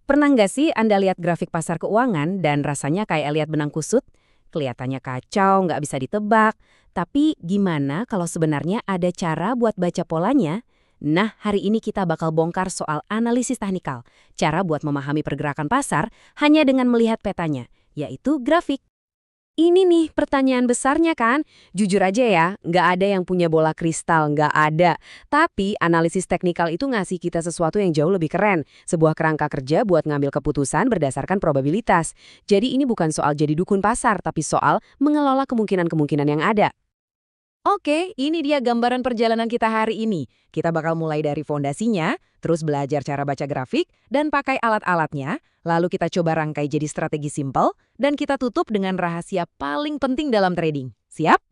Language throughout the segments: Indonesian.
Pernah nggak sih Anda lihat grafik pasar keuangan dan rasanya kayak lihat benang kusut? Kelihatannya kacau, nggak bisa ditebak. Tapi gimana kalau sebenarnya ada cara buat baca polanya? Nah, hari ini kita bakal bongkar soal analisis teknikal. Cara buat memahami pergerakan pasar hanya dengan melihat petanya, yaitu grafik. Ini nih pertanyaan besarnya kan. Jujur aja ya, nggak ada yang punya bola kristal, nggak ada. Tapi analisis teknikal itu ngasih kita sesuatu yang jauh lebih keren. Sebuah kerangka kerja buat ngambil keputusan berdasarkan probabilitas. Jadi ini bukan soal jadi dukun pasar, tapi soal mengelola kemungkinan-kemungkinan yang ada. Oke, ini dia gambaran perjalanan kita hari ini. Kita bakal mulai dari fondasinya, terus belajar cara baca grafik, dan pakai alat-alatnya. Lalu kita coba rangkai jadi strategi simple, dan kita tutup dengan rahasia paling penting dalam trading. Siap?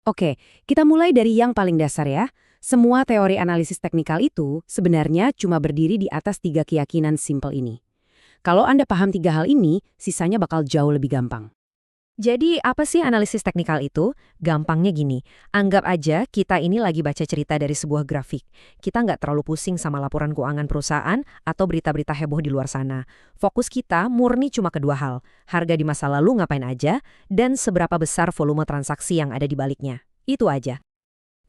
Oke, kita mulai dari yang paling dasar ya. Semua teori analisis teknikal itu sebenarnya cuma berdiri di atas 3 keyakinan simple ini. Kalau Anda paham 3 hal ini, sisanya bakal jauh lebih gampang. Jadi apa sih analisis teknikal itu? Gampangnya gini, anggap aja kita ini lagi baca cerita dari sebuah grafik. Kita nggak terlalu pusing sama laporan keuangan perusahaan atau berita-berita heboh di luar sana. Fokus kita murni cuma kedua hal, harga di masa lalu ngapain aja, dan seberapa besar volume transaksi yang ada di baliknya. Itu aja.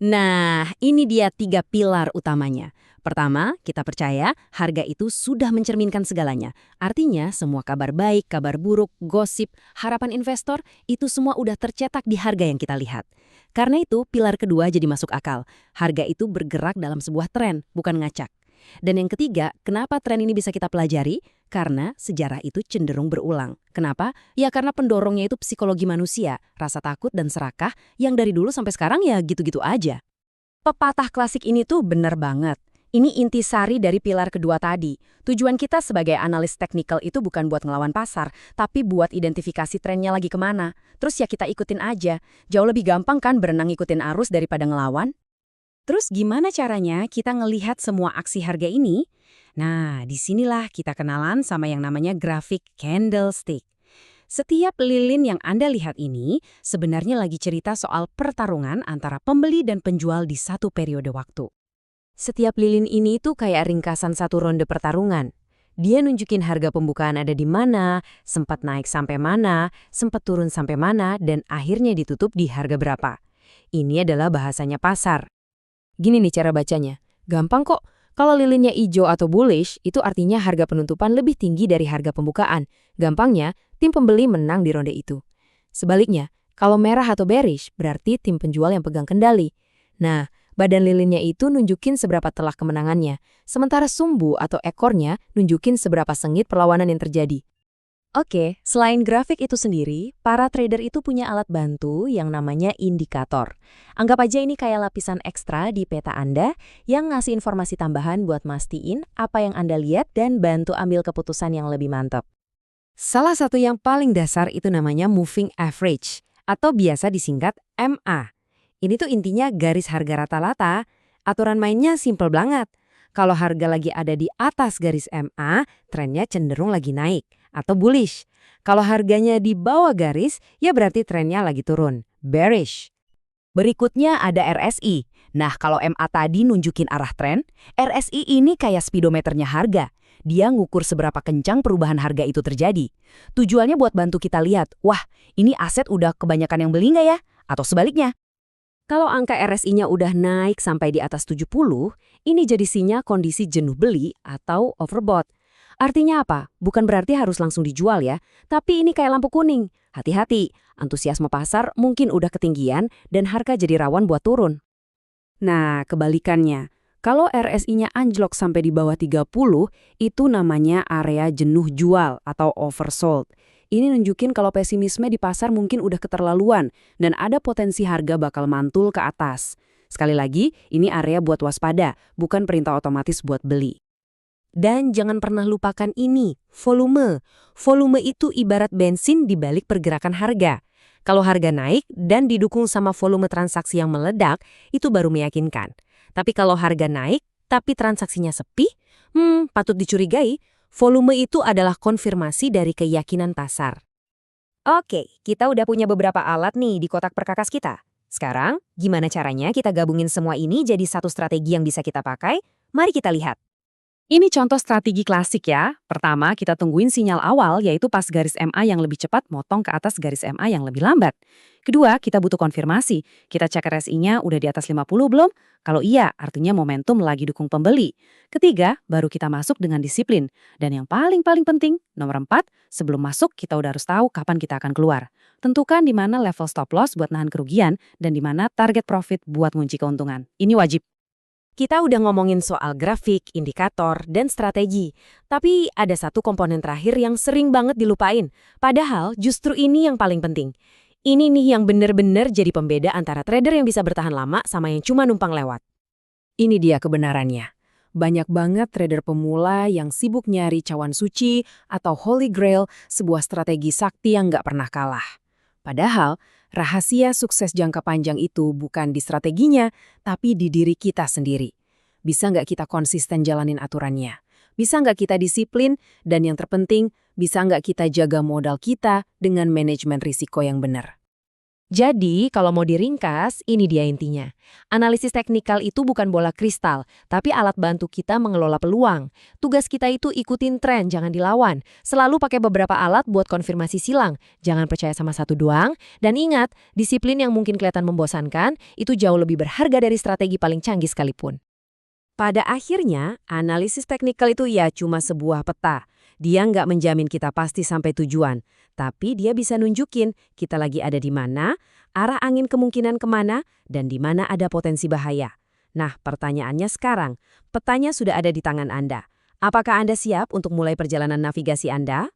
Nah, ini dia 3 pilar utamanya. Pertama, kita percaya harga itu sudah mencerminkan segalanya. Artinya, semua kabar baik, kabar buruk, gosip, harapan investor, itu semua udah tercetak di harga yang kita lihat. Karena itu, pilar kedua jadi masuk akal. Harga itu bergerak dalam sebuah tren, bukan ngacak. Dan yang ketiga, kenapa tren ini bisa kita pelajari? Karena sejarah itu cenderung berulang. Kenapa? Ya karena pendorongnya itu psikologi manusia, rasa takut dan serakah yang dari dulu sampai sekarang ya gitu-gitu aja. Pepatah klasik ini tuh bener banget. Ini intisari dari pilar kedua tadi. Tujuan kita sebagai analis teknikal itu bukan buat ngelawan pasar, tapi buat identifikasi trennya lagi kemana. Terus ya kita ikutin aja. Jauh lebih gampang kan berenang ikutin arus daripada ngelawan? Terus gimana caranya kita ngelihat semua aksi harga ini? Nah, disinilah kita kenalan sama yang namanya grafik candlestick. Setiap lilin yang Anda lihat ini sebenarnya lagi cerita soal pertarungan antara pembeli dan penjual di satu periode waktu. Setiap lilin ini tuh kayak ringkasan satu ronde pertarungan. Dia nunjukin harga pembukaan ada di mana, sempat naik sampai mana, sempat turun sampai mana, dan akhirnya ditutup di harga berapa. Ini adalah bahasanya pasar. Gini nih cara bacanya. Gampang kok. Kalau lilinnya hijau atau bullish, itu artinya harga penutupan lebih tinggi dari harga pembukaan. Gampangnya, tim pembeli menang di ronde itu. Sebaliknya, kalau merah atau bearish, berarti tim penjual yang pegang kendali. Nah, badan lilinnya itu nunjukin seberapa telak kemenangannya. Sementara sumbu atau ekornya nunjukin seberapa sengit perlawanan yang terjadi. Oke, selain grafik itu sendiri, para trader itu punya alat bantu yang namanya indikator. Anggap aja ini kayak lapisan ekstra di peta Anda yang ngasih informasi tambahan buat mastiin apa yang Anda lihat dan bantu ambil keputusan yang lebih mantap. Salah satu yang paling dasar itu namanya moving average atau biasa disingkat MA. Ini tuh intinya garis harga rata-rata. Aturan mainnya simple banget. Kalau harga lagi ada di atas garis MA, trennya cenderung lagi naik atau bullish. Kalau harganya di bawah garis, ya berarti trennya lagi turun, bearish. Berikutnya ada RSI. Nah, kalau MA tadi nunjukin arah tren, RSI ini kayak speedometernya harga. Dia ngukur seberapa kencang perubahan harga itu terjadi. Tujuannya buat bantu kita lihat, wah, ini aset udah kebanyakan yang beli nggak ya? Atau sebaliknya. Kalau angka RSI-nya udah naik sampai di atas 70, ini jadi sinyal kondisi jenuh beli atau overbought. Artinya apa? Bukan berarti harus langsung dijual ya, tapi ini kayak lampu kuning. Hati-hati, antusiasme pasar mungkin udah ketinggian dan harga jadi rawan buat turun. Nah, kebalikannya, kalau RSI-nya anjlok sampai di bawah 30, itu namanya area jenuh jual atau oversold. Ini nunjukin kalau pesimisme di pasar mungkin udah keterlaluan dan ada potensi harga bakal mantul ke atas. Sekali lagi, ini area buat waspada, bukan perintah otomatis buat beli. Dan jangan pernah lupakan ini, volume. Volume itu ibarat bensin di balik pergerakan harga. Kalau harga naik dan didukung sama volume transaksi yang meledak, itu baru meyakinkan. Tapi kalau harga naik, tapi transaksinya sepi, patut dicurigai. Volume itu adalah konfirmasi dari keyakinan pasar. Oke, kita udah punya beberapa alat nih di kotak perkakas kita. Sekarang, gimana caranya kita gabungin semua ini jadi satu strategi yang bisa kita pakai? Mari kita lihat. Ini contoh strategi klasik ya. Pertama, kita tungguin sinyal awal yaitu pas garis MA yang lebih cepat motong ke atas garis MA yang lebih lambat. Kedua, kita butuh konfirmasi. Kita cek RSI-nya udah di atas 50 belum? Kalau iya, artinya momentum lagi dukung pembeli. Ketiga, baru kita masuk dengan disiplin. Dan yang paling-paling penting, nomor 4, sebelum masuk kita udah harus tahu kapan kita akan keluar. Tentukan di mana level stop loss buat nahan kerugian dan di mana target profit buat ngunci keuntungan. Ini wajib. Kita udah ngomongin soal grafik, indikator, dan strategi. Tapi ada satu komponen terakhir yang sering banget dilupain. Padahal justru ini yang paling penting. Ini nih yang bener-bener jadi pembeda antara trader yang bisa bertahan lama sama yang cuma numpang lewat. Ini dia kebenarannya. Banyak banget trader pemula yang sibuk nyari cawan suci atau holy grail, sebuah strategi sakti yang nggak pernah kalah. Padahal, rahasia sukses jangka panjang itu bukan di strateginya, tapi di diri kita sendiri. Bisa nggak kita konsisten jalanin aturannya? Bisa nggak kita disiplin? Dan yang terpenting, bisa nggak kita jaga modal kita dengan manajemen risiko yang benar? Jadi, kalau mau diringkas, ini dia intinya. Analisis teknikal itu bukan bola kristal, tapi alat bantu kita mengelola peluang. Tugas kita itu ikutin tren, jangan dilawan. Selalu pakai beberapa alat buat konfirmasi silang. Jangan percaya sama satu doang. Dan ingat, disiplin yang mungkin kelihatan membosankan, itu jauh lebih berharga dari strategi paling canggih sekalipun. Pada akhirnya, analisis teknikal itu ya cuma sebuah peta. Dia nggak menjamin kita pasti sampai tujuan, tapi dia bisa nunjukin kita lagi ada di mana, arah angin kemungkinan kemana, dan di mana ada potensi bahaya. Nah, pertanyaannya sekarang, petanya sudah ada di tangan Anda. Apakah Anda siap untuk mulai perjalanan navigasi Anda?